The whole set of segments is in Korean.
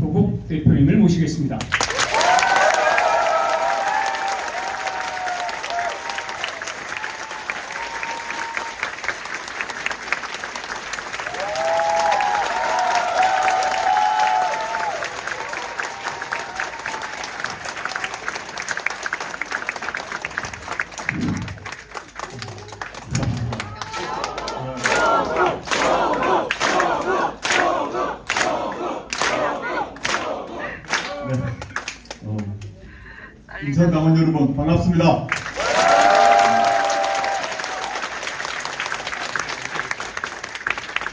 조국 대표님을 모시겠습니다. 인천 당원 여러분 반갑습니다.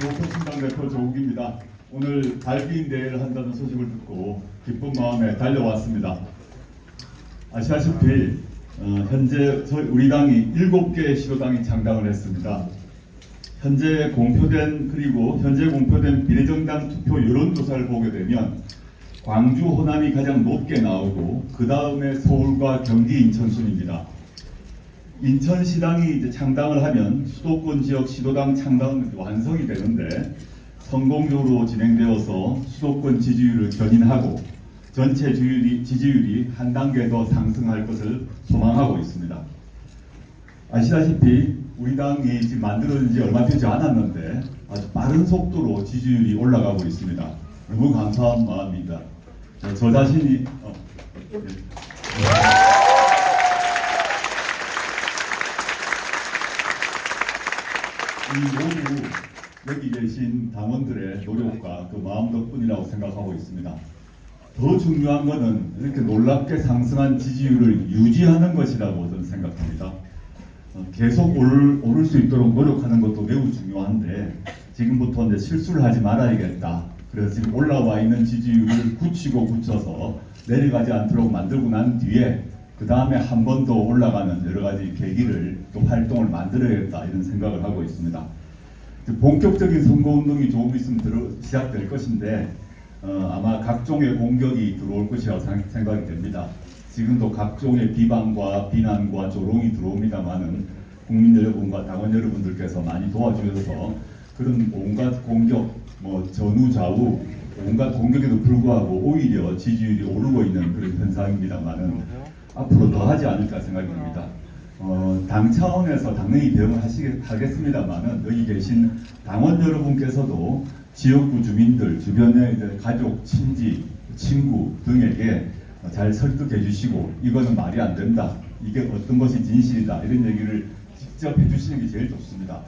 조국혁신당 대표 조국입니다. 오늘 달기인 대회를 한다는 소식을 듣고 기쁜 마음에 달려왔습니다. 아시다시피 현재 우리 당이 7개의 시도당이 창당을 했습니다. 현재 공표된 비례정당 투표 여론조사를 보게 되면 광주, 호남이 가장 높게 나오고 그 다음에 서울과 경기, 인천 순입니다. 인천시당이 이제 창당을 하면 수도권 지역 시도당 창당은 완성이 되는데 성공적으로 진행되어서 수도권 지지율을 견인하고 전체 지지율이 한 단계 더 상승할 것을 소망하고 있습니다. 아시다시피 우리 당이 지금 만들어진 지 얼마 되지 않았는데 아주 빠른 속도로 지지율이 올라가고 있습니다. 너무 감사한 마음입니다. 저 자신이 이 모두 여기 계신 당원들의 노력과 그 마음 덕분이라고 생각하고 있습니다. 더 중요한 것은 이렇게 놀랍게 상승한 지지율을 유지하는 것이라고 저는 생각합니다. 계속 오를 수 있도록 노력하는 것도 매우 중요한데 지금부터 이제 실수를 하지 말아야겠다. 그래서 지금 올라와 있는 지지율을 굳혀서 내려가지 않도록 만들고 난 뒤에 그 다음에 한 번 더 올라가는 여러 가지 계기를 또 활동을 만들어야겠다 이런 생각을 하고 있습니다. 본격적인 선거운동이 조금 있으면 시작될 것인데 아마 각종의 공격이 들어올 것이라고 생각이 됩니다. 지금도 각종의 비방과 비난과 조롱이 들어옵니다만은 국민 여러분과 당원 여러분들께서 많이 도와주셔서 그런 온갖 공격, 전후 좌우 온갖 공격에도 불구하고 오히려 지지율이 오르고 있는 그런 현상입니다만은 앞으로 더 하지 않을까 생각이 듭니다. 당 차원에서 당연히 대응을 하겠습니다만은 여기 계신 당원 여러분께서도 지역구 주민들, 주변의 가족, 친지, 친구 등에게 잘 설득해 주시고 이거는 말이 안 된다. 이게 어떤 것이 진실이다. 이런 얘기를 직접 해주시는 게 제일 좋습니다.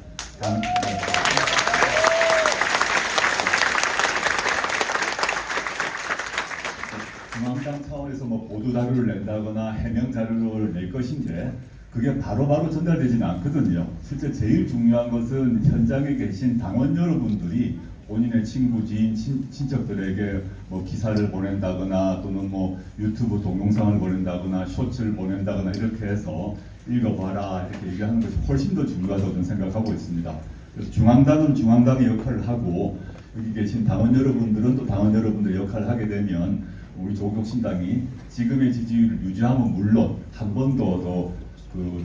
중앙당 차원에서 보도 자료를 낸다거나 해명 자료를 낼 것인데 그게 바로바로 전달되지는 않거든요. 실제 제일 중요한 것은 현장에 계신 당원 여러분들이 본인의 친구, 지인, 친척들에게 기사를 보낸다거나 또는 유튜브 동영상을 보낸다거나 쇼츠를 보낸다거나 이렇게 해서 읽어봐라 이렇게 얘기하는 것이 훨씬 더 중요하다고 저는 생각하고 있습니다. 그래서 중앙당은 중앙당의 역할을 하고 여기 계신 당원 여러분들은 또 당원 여러분들의 역할을 하게 되면 우리 조국혁신당이 지금의 지지율을 유지하면 물론 한 번 더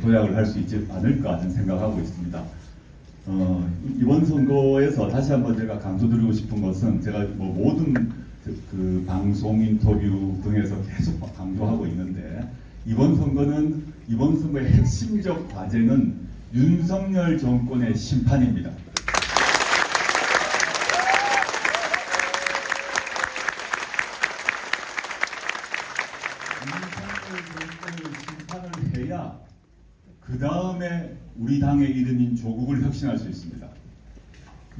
도약을 할 수 있지 않을까 저는 생각하고 있습니다. 이번 선거에서 다시 한번 제가 강조드리고 싶은 것은 제가 모든 그 방송 인터뷰 등에서 계속 강조하고 있는데 이번 선거의 핵심적 과제는 윤석열 정권의 심판입니다. 윤석열 정권의 심판을 해야 그 다음에 우리 당의 이름인 조국을 혁신할 수 있습니다.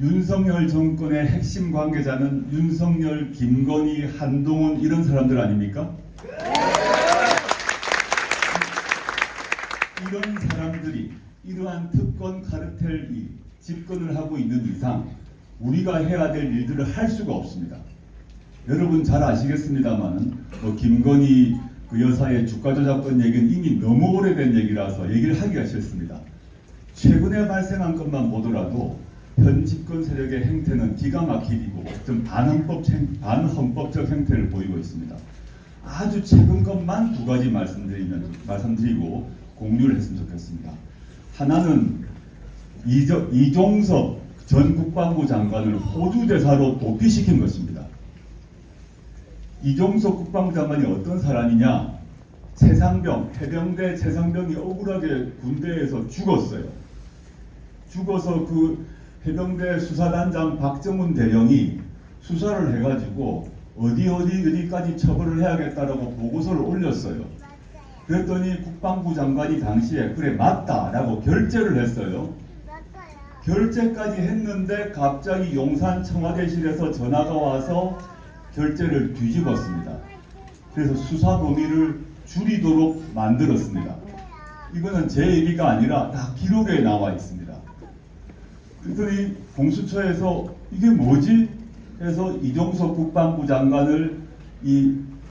윤석열 정권의 핵심 관계자는 윤석열, 김건희, 한동훈 이런 사람들 아닙니까? 이런 사람들이 이러한 특권 카르텔이 집권을 하고 있는 이상 우리가 해야 될 일들을 할 수가 없습니다. 여러분 잘 아시겠습니다만 김건희 그 여사의 주가 조작권 얘기는 이미 너무 오래된 얘기라서 얘기를 하기가 싫습니다. 최근에 발생한 것만 보더라도 현 집권 세력의 행태는 기가 막히고 좀 반헌법적 행태를 보이고 있습니다. 아주 최근 것만 두 가지 말씀드리고 공유를 했으면 좋겠습니다. 하나는 이종석 전 국방부 장관을 호주 대사로 도피시킨 것입니다. 이종석 국방부 장관이 어떤 사람이냐? 최상병, 해병대 최상병이 억울하게 군대에서 죽었어요. 죽어서 그 해병대 수사단장 박정훈 대령이 수사를 해가지고 어디까지 처벌을 해야겠다라고 보고서를 올렸어요. 그랬더니 국방부 장관이 당시에 그래 맞다라고 결재를 했어요. 결재까지 했는데 갑자기 용산 청와대실에서 전화가 와서 결재를 뒤집었습니다. 그래서 수사 범위를 줄이도록 만들었습니다. 이거는 제 얘기가 아니라 다 기록에 나와 있습니다. 그랬더니 공수처에서 이게 뭐지? 해서 이종석 국방부 장관을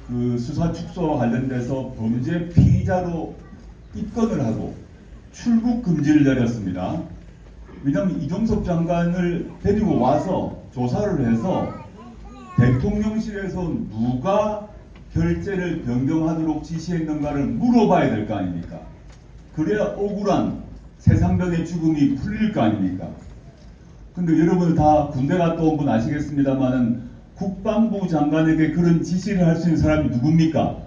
그 수사 축소와 관련돼서 범죄 피의자로 입건을 하고 출국 금지를 내렸습니다. 왜냐하면 이종석 장관을 데리고 와서 조사를 해서 대통령실에서 누가 결재를 변경하도록 지시했는가를 물어봐야 될 거 아닙니까? 그래야 억울한 최상병의 죽음이 풀릴 거 아닙니까? 근데 여러분 다 군대 갔다 온 분 아시겠습니다만은 국방부 장관에게 그런 지시를 할 수 있는 사람이 누굽니까?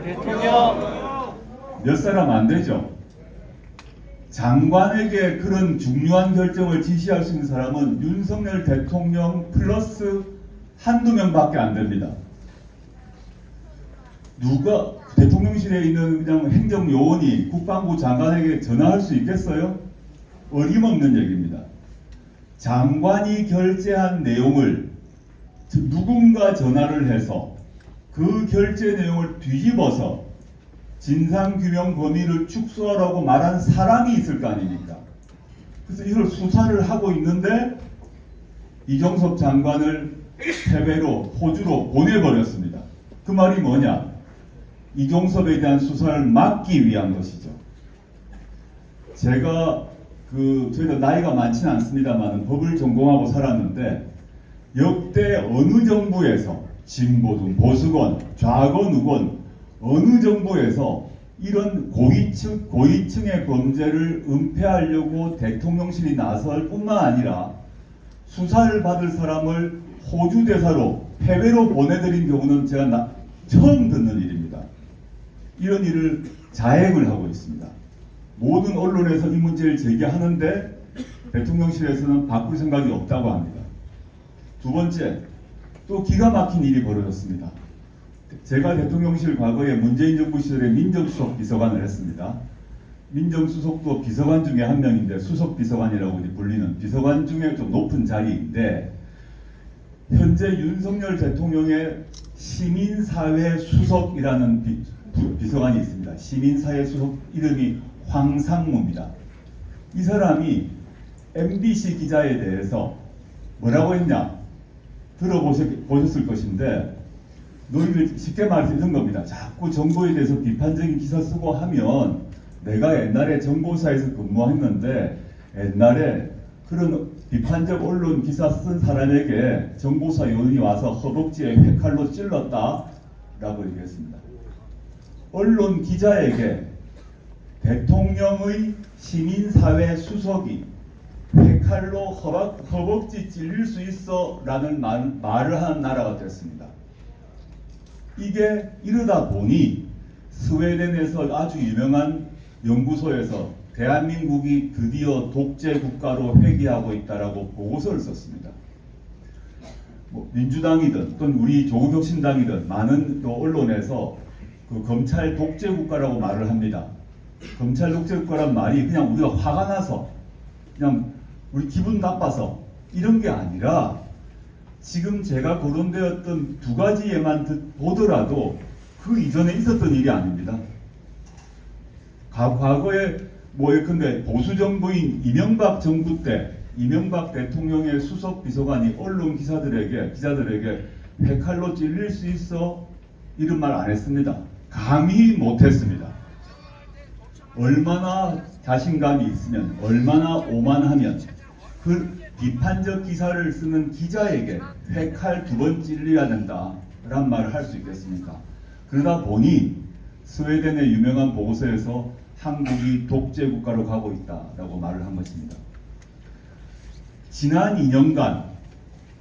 대통령. 몇 사람 안 되죠. 장관에게 그런 중요한 결정을 지시할 수 있는 사람은 윤석열 대통령 플러스 한두 명밖에 안 됩니다. 누가 대통령실에 있는 그냥 행정요원이 국방부 장관에게 전화할 수 있겠어요? 어림없는 얘기입니다. 장관이 결재한 내용을 누군가 전화를 해서 그 결재 내용을 뒤집어서 진상규명 범위를 축소하라고 말한 사람이 있을 거 아닙니까? 그래서 이걸 수사를 하고 있는데 이종석 장관을 해외로 호주로 보내버렸습니다. 그 말이 뭐냐? 이종섭에 대한 수사를 막기 위한 것이죠. 제가 저희도 나이가 많지는 않습니다만 법을 전공하고 살았는데 역대 어느 정부에서 진보든 보수건, 좌건, 우건 어느 정부에서 이런 고위층의 범죄를 은폐하려고 대통령실이 나설 뿐만 아니라 수사를 받을 사람을 호주 대사로 해외로 보내드린 경우는 제가 처음 듣는 일입니다. 이런 일을 자행을 하고 있습니다. 모든 언론에서 이 문제를 제기하는데 대통령실에서는 바꿀 생각이 없다고 합니다. 두 번째, 또 기가 막힌 일이 벌어졌습니다. 제가 대통령실 과거에 문재인 정부 시절에 민정수석 비서관을 했습니다. 민정수석도 비서관 중에 한 명인데 수석 비서관이라고 불리는 비서관 중에 좀 높은 자리인데 현재 윤석열 대통령의 시민사회 수석이라는 비서관이 있습니다. 시민사회 수석 이름이 황상무입니다. 이 사람이 MBC 기자에 대해서 뭐라고 했냐? 들어보셨을 것인데 너희들 쉽게 말해서 이런 겁니다. 자꾸 정부에 대해서 비판적인 기사 쓰고 하면 내가 옛날에 정보사에서 근무했는데 옛날에 그런 비판적 언론 기사 쓴 사람에게 정보사 요원이 와서 허벅지에 회칼로 찔렀다 라고 얘기했습니다. 언론 기자에게 대통령의 시민사회 수석이 회칼로 허벅지 찔릴 수 있어 라는 말을 하는 나라가 됐습니다. 이게 이러다 보니 스웨덴에서 아주 유명한 연구소에서 대한민국이 드디어 독재 국가로 회귀하고 있다라고 보고서를 썼습니다. 민주당이든 또는 우리 조국혁신당이든 많은 또 언론에서 그 검찰 독재 국가라고 말을 합니다. 검찰 독재 국가란 말이 그냥 우리가 화가 나서 그냥 우리 기분 나빠서 이런 게 아니라 지금 제가 거론되었던 두 가지 예만 보더라도 그 이전에 있었던 일이 아닙니다. 과거에 예컨대 보수 정부인 이명박 정부 때 이명박 대통령의 수석 비서관이 언론 기자들에게 회칼로 찔릴 수 있어 이런 말 안 했습니다. 감히 못했습니다. 얼마나 자신감이 있으면 얼마나 오만하면 그 비판적 기사를 쓰는 기자에게 회칼 2번 찔려야 된다라는 말을 할 수 있겠습니까? 그러다 보니 스웨덴의 유명한 보고서에서 한국이 독재 국가로 가고 있다라고 말을 한 것입니다. 지난 2년간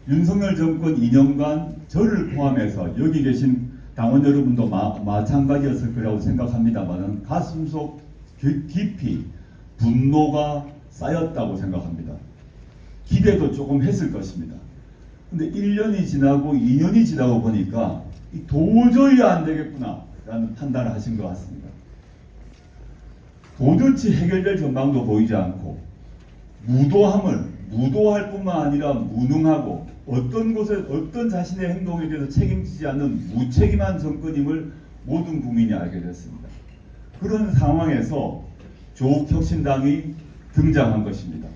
윤석열 정권 2년간 저를 포함해서 여기 계신 당원 여러분도 마찬가지였을 거라고 생각합니다만 가슴속 깊이 분노가 쌓였다고 생각합니다. 기대도 조금 했을 것입니다. 근데 1년이 지나고 2년이 지나고 보니까 도저히 안 되겠구나 라는 판단을 하신 것 같습니다. 도대체 해결될 전망도 보이지 않고 무도할 뿐만 아니라 무능하고 어떤 곳에 어떤 자신의 행동에 대해서 책임지지 않는 무책임한 정권임을 모든 국민이 알게 됐습니다. 그런 상황에서 조국혁신당이 등장한 것입니다.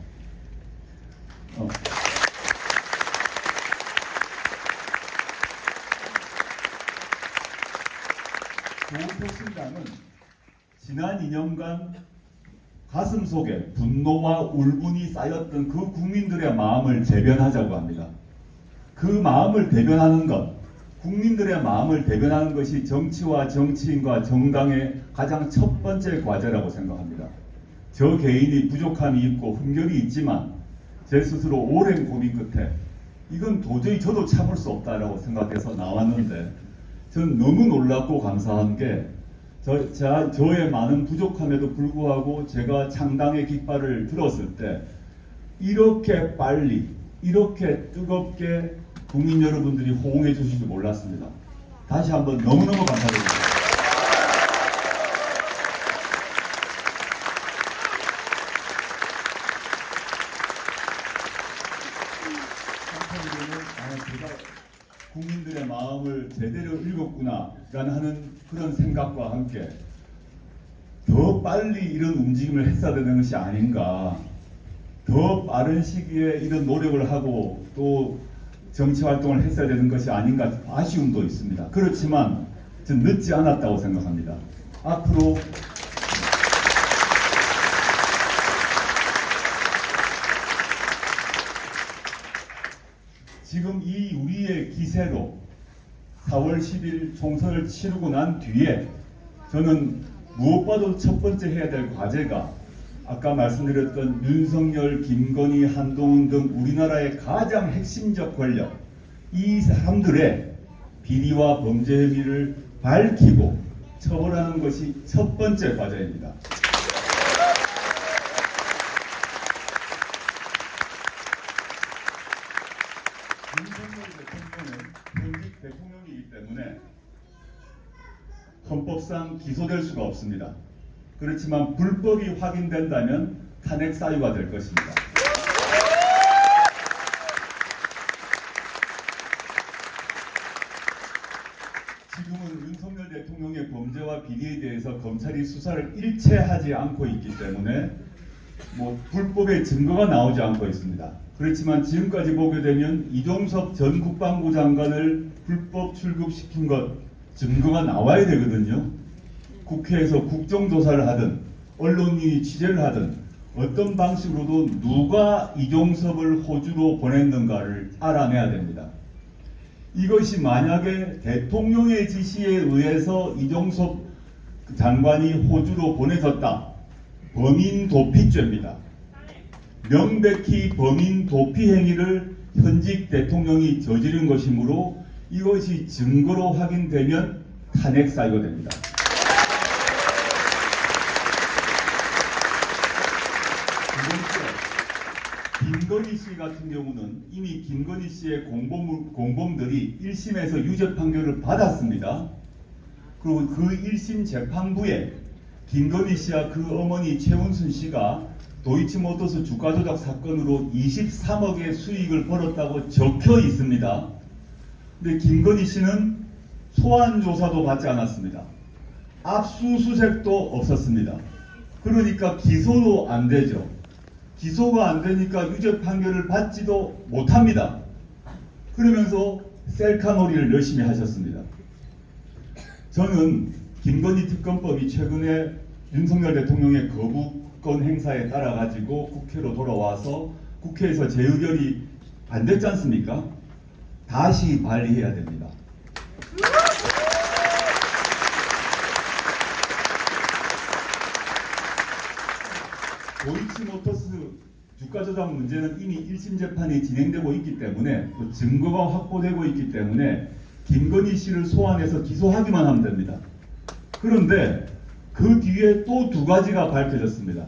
조국혁신당은 지난 2년간 가슴속에 분노와 울분이 쌓였던 그 국민들의 마음을 대변하자고 합니다. 그 마음을 대변하는 것, 국민들의 마음을 대변하는 것이 정치와 정치인과 정당의 가장 첫 번째 과제라고 생각합니다. 저 개인이 부족함이 있고 흠결이 있지만 제 스스로 오랜 고민 끝에 이건 도저히 저도 참을 수 없다라고 생각해서 나왔는데 저는 너무 놀랍고 감사한 게 저의 많은 부족함에도 불구하고 제가 창당의 깃발을 들었을 때 이렇게 빨리 이렇게 뜨겁게 국민 여러분들이 호응해 주실 줄 몰랐습니다. 다시 한번 너무너무 감사드립니다. 제가 국민들의 마음을 제대로 읽었구나 하는 그런 생각과 함께 더 빨리 이런 움직임을 했어야 되는 것이 아닌가, 더 빠른 시기에 이런 노력을 하고 또 정치활동을 했어야 되는 것이 아닌가 아쉬움도 있습니다. 그렇지만 저는 늦지 않았다고 생각합니다. 앞으로 지금 이 우리의 기세로 4월 10일 총선을 치르고 난 뒤에 저는 무엇보다도 첫 번째 해야 될 과제가 아까 말씀드렸던 윤석열, 김건희, 한동훈 등 우리나라의 가장 핵심적 권력, 이 사람들의 비리와 범죄 혐의를 밝히고 처벌하는 것이 첫 번째 과제입니다. 윤석열 대통령은 현직 대통령이기 때문에 헌법상 기소될 수가 없습니다. 그렇지만 불법이 확인된다면 탄핵 사유가 될 것입니다. 지금은 윤석열 대통령의 범죄와 비리에 대해서 검찰이 수사를 일체하지 않고 있기 때문에 불법의 증거가 나오지 않고 있습니다. 그렇지만 지금까지 보게 되면 이종섭 전 국방부 장관을 불법 출국시킨 것 증거가 나와야 되거든요. 국회에서 국정조사를 하든 언론이 취재를 하든 어떤 방식으로도 누가 이종섭을 호주로 보냈는가를 알아내야 됩니다. 이것이 만약에 대통령의 지시에 의해서 이종섭 장관이 호주로 보내졌다. 범인 도피죄입니다. 명백히 범인 도피 행위를 현직 대통령이 저지른 것이므로 이것이 증거로 확인되면 탄핵 사유가 됩니다. 두 번째, 김건희 씨 같은 경우는 이미 김건희 씨의 공범들이 1심에서 유죄 판결을 받았습니다. 그리고 그 1심 재판부에 김건희 씨와 그 어머니 최은순 씨가 도이치모터스 주가 조작 사건으로 23억의 수익을 벌었다고 적혀 있습니다. 근데 김건희 씨는 소환 조사도 받지 않았습니다. 압수수색도 없었습니다. 그러니까 기소도 안 되죠. 기소가 안 되니까 유죄 판결을 받지도 못합니다. 그러면서 셀카놀이를 열심히 하셨습니다. 저는 김건희 특검법이 최근에 윤석열 대통령의 거부권 행사에 따라 가지고 국회로 돌아와서 국회에서 재의결이 안 됐지 않습니까? 다시 발의해야 됩니다. 도이치모터스 주가 조작 문제는 이미 1심 재판이 진행되고 있기 때문에 또 증거가 확보되고 있기 때문에 김건희 씨를 소환해서 기소하기만 하면 됩니다. 그런데 그 뒤에 또 두 가지가 밝혀졌습니다.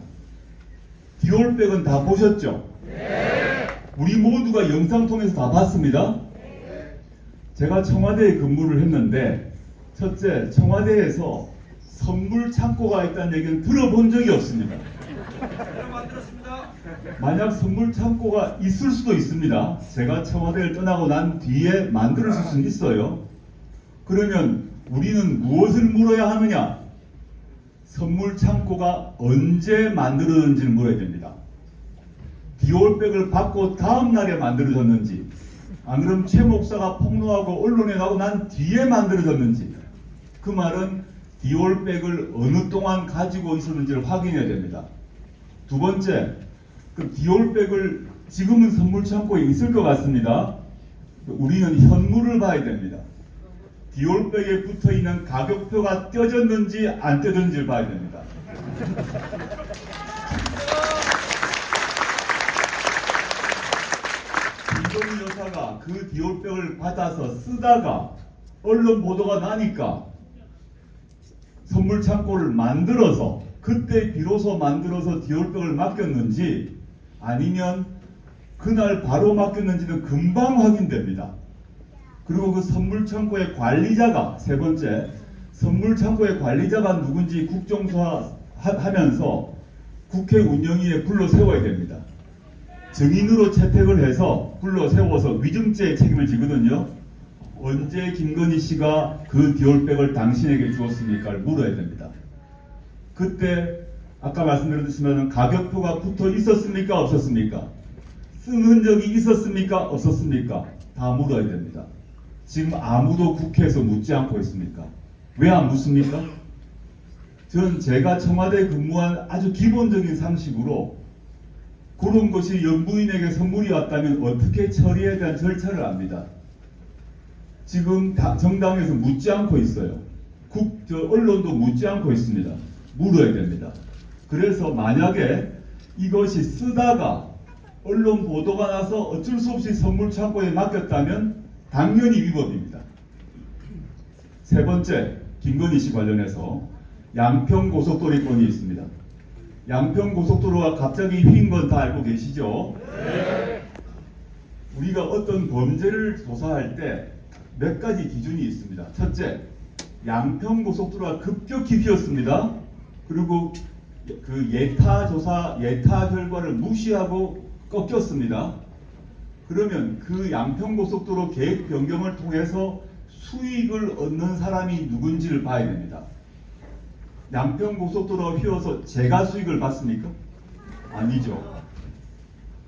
디올백은 다 보셨죠? 우리 모두가 영상 통해서 다 봤습니다. 제가 청와대에 근무를 했는데 첫째, 청와대에서 선물 창고가 있다는 얘기는 들어본 적이 없습니다. 만약 선물 창고가 있을 수도 있습니다. 제가 청와대를 떠나고 난 뒤에 만들었을 수는 있어요. 그러면 우리는 무엇을 물어야 하느냐? 선물 창고가 언제 만들어졌는지를 물어야 됩니다. 디올백을 받고 다음 날에 만들어졌는지, 안 그럼 최 목사가 폭로하고 언론에 나오고 난 뒤에 만들어졌는지, 그 말은 디올백을 어느 동안 가지고 있었는지를 확인해야 됩니다. 두 번째, 그 디올백을 지금은 선물 창고에 있을 것 같습니다. 우리는 현물을 봐야 됩니다. 디올백에 붙어 있는 가격표가 떼졌는지 안 떼졌는지를 봐야 됩니다. 김건희 여사가 그 디올백을 받아서 쓰다가 언론 보도가 나니까 선물 창고를 만들어서 그때 비로소 만들어서 디올백을 맡겼는지 아니면 그날 바로 맡겼는지는 금방 확인됩니다. 그리고 그 선물 창고의 관리자가, 세 번째, 선물 창고의 관리자가 누군지 국정조사하면서 국회 운영위에 불러 세워야 됩니다. 증인으로 채택을 해서 불러 세워서 위증죄의 책임을 지거든요. 언제 김건희 씨가 그 디올백을 당신에게 주었습니까를 물어야 됩니다. 그때 아까 말씀드렸지만 가격표가 붙어 있었습니까? 없었습니까? 쓴 흔적이 있었습니까? 없었습니까? 다 물어야 됩니다. 지금 아무도 국회에서 묻지 않고 있습니까? 왜 안 묻습니까? 전 제가 청와대에 근무한 아주 기본적인 상식으로 그런 것이 영부인에게 선물이 왔다면 어떻게 처리해야 대한 절차를 압니다. 지금 정당에서 묻지 않고 있어요. 언론도 묻지 않고 있습니다. 물어야 됩니다. 그래서 만약에 이것이 쓰다가 언론 보도가 나서 어쩔 수 없이 선물 창고에 맡겼다면 당연히 위법입니다. 세 번째, 김건희 씨 관련해서 양평 고속도로 건이 있습니다. 양평 고속도로가 갑자기 휜 건 다 알고 계시죠? 우리가 어떤 범죄를 조사할 때 몇 가지 기준이 있습니다. 첫째, 양평 고속도로가 급격히 휘었습니다. 그리고 그 예타 결과를 무시하고 꺾였습니다. 그러면 그 양평 고속도로 계획 변경을 통해서 수익을 얻는 사람이 누군지를 봐야 됩니다. 양평 고속도로가 휘어서 제가 수익을 받습니까? 아니죠.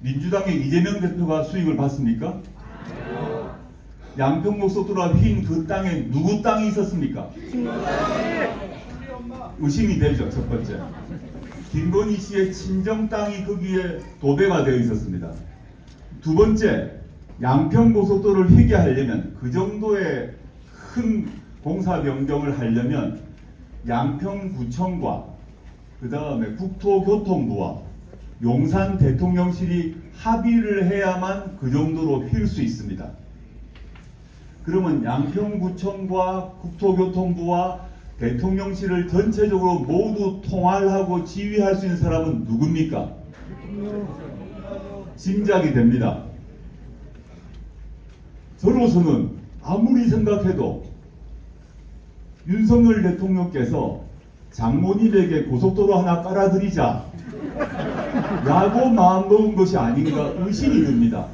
민주당의 이재명 대표가 수익을 받습니까? 양평 고속도로가 휜 그 땅에 누구 땅이 있었습니까? 의심이 되죠. 첫 번째, 김건희 씨의 친정 땅이 거기에 도배가 되어 있었습니다. 두 번째, 양평 고속도로를 휘게 하려면, 그 정도의 큰 공사 변경을 하려면 양평구청과 그 다음에 국토교통부와 용산 대통령실이 합의를 해야만 그 정도로 휠 수 있습니다. 그러면 양평구청과 국토교통부와 대통령실을 전체적으로 모두 통할하고 지휘할 수 있는 사람은 누굽니까? 짐작이 됩니다. 저로서는 아무리 생각해도 윤석열 대통령께서 장모님에게 고속도로 하나 깔아드리자 라고 마음먹은 것이 아닌가 의심이 듭니다.